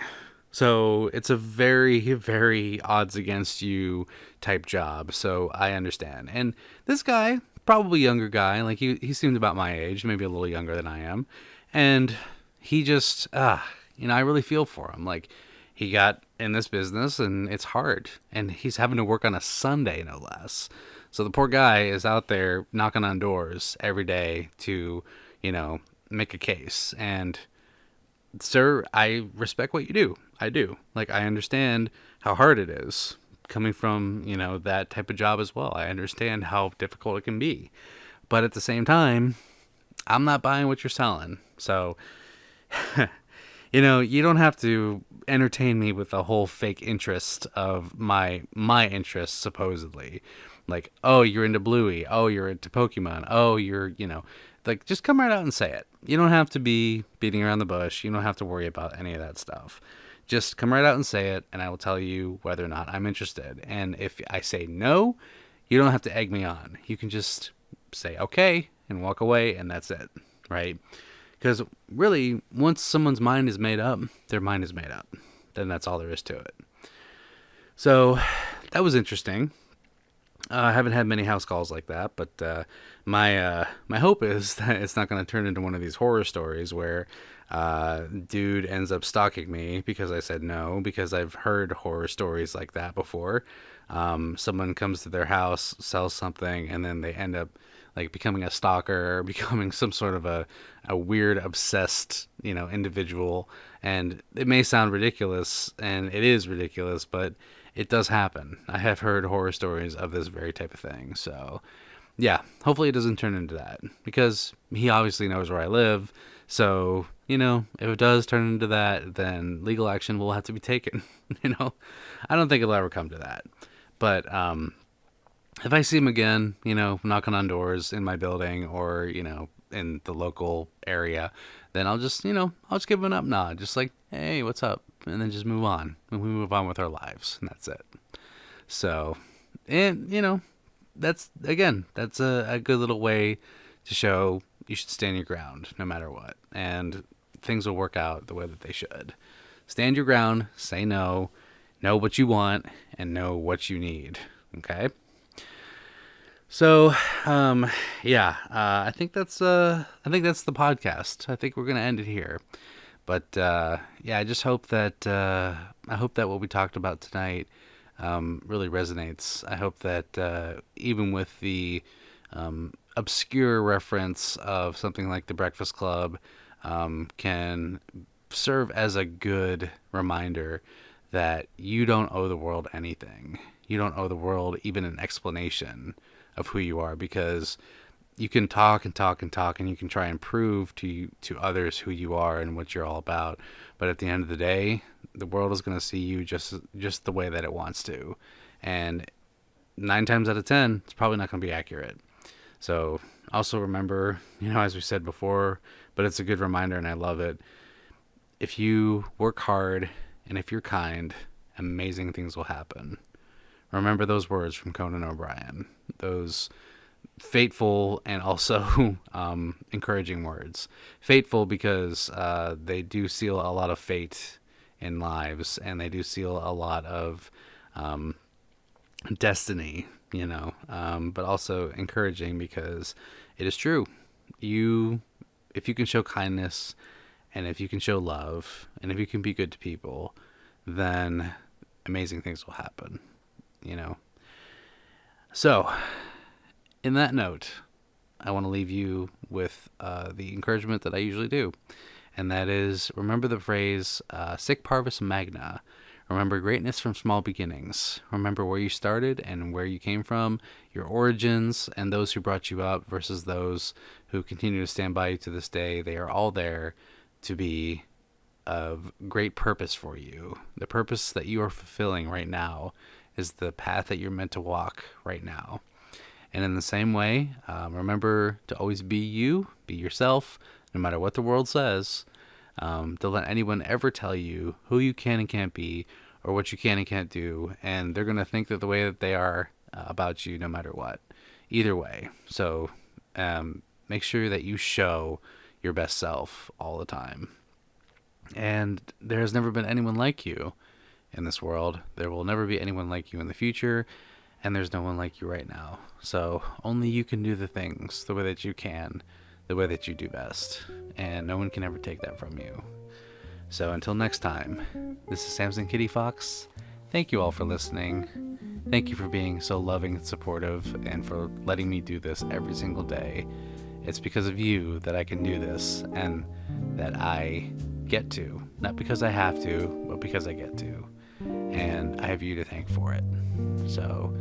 So it's a very, very odds against you type job. So I understand. And this guy, probably younger guy, like he seemed about my age, maybe a little younger than I am. And he just, I really feel for him. Like, he got in this business, and it's hard. And he's having to work on a Sunday, no less. So the poor guy is out there knocking on doors every day to, make a case. And sir, I respect what you do. I do. Like, I understand how hard it is coming from, that type of job as well. I understand how difficult it can be. But at the same time, I'm not buying what you're selling. So, you don't have to entertain me with the whole fake interest of my interest, supposedly. Like, "Oh, you're into Bluey. Oh, you're into Pokemon. Oh, like, just come right out and say it. You don't have to be beating around the bush. You don't have to worry about any of that stuff. Just come right out and say it, and I will tell you whether or not I'm interested. And if I say no, you don't have to egg me on. You can just say okay and walk away, and that's it." right? Because really, once someone's mind is made up, their mind is made up. Then that's all there is to it. So that was interesting. I haven't had many house calls like that, but my hope is that it's not going to turn into one of these horror stories where dude ends up stalking me because I said no, because I've heard horror stories like that before. Someone comes to their house, sells something, and then they end up like becoming a stalker or becoming some sort of a weird, obsessed, individual. And it may sound ridiculous, and it is ridiculous, but it does happen. I have heard horror stories of this very type of thing. So, yeah, hopefully it doesn't turn into that, because he obviously knows where I live. So, if it does turn into that, then legal action will have to be taken. I don't think it'll ever come to that. But if I see him again, knocking on doors in my building or, in the local area, then I'll just give him an up nod, just like, hey, what's up? And then just move on. And we move on with our lives, and that's it. So, and, that's a good little way to show you should stand your ground no matter what. And things will work out the way that they should. Stand your ground, say no, know what you want, and know what you need. Okay? So, I think that's the podcast. I think we're gonna end it here. But I just hope that what we talked about tonight really resonates. I hope that even with the obscure reference of something like The Breakfast Club can serve as a good reminder that you don't owe the world anything. You don't owe the world even an explanation of who you are, because you can talk and talk and talk, and you can try and prove to others who you are and what you're all about. But at the end of the day, the world is going to see you just the way that it wants to. And 9 times out of 10, it's probably not going to be accurate. So also remember, as we said before, but it's a good reminder and I love it. If you work hard and if you're kind, amazing things will happen. Remember those words from Conan O'Brien. Those fateful and also encouraging words. Fateful because they do seal a lot of fate in lives, and they do seal a lot of destiny, but also encouraging because it is true. If you can show kindness, and if you can show love, and if you can be good to people, then amazing things will happen, So, in that note, I want to leave you with the encouragement that I usually do. And that is, remember the phrase, sic Parvis Magna. Remember greatness from small beginnings. Remember where you started and where you came from, your origins, and those who brought you up versus those who continue to stand by you to this day. They are all there to be of great purpose for you. The purpose that you are fulfilling right now is the path that you're meant to walk right now. And in the same way, remember to always be you, be yourself, no matter what the world says. Don't let anyone ever tell you who you can and can't be, or what you can and can't do, and they're going to think that the way that they are about you no matter what. Either way. So make sure that you show your best self all the time. And there has never been anyone like you in this world. There will never be anyone like you in the future, and there's no one like you right now. So only you can do the things the way that you can, the way that you do best, and no one can ever take that from you. So until next time, this is Samson Kitty Fox. Thank you all for listening. Thank you for being so loving and supportive, and for letting me do this every single day. It's because of you that I can do this, and that I get to. Not because I have to, but because I get to. And I have you to thank for it. So,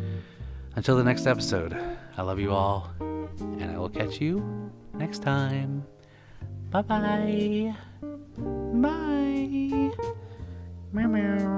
until the next episode, I love you all, and I will catch you next time. Bye-bye. Bye. Meow meow.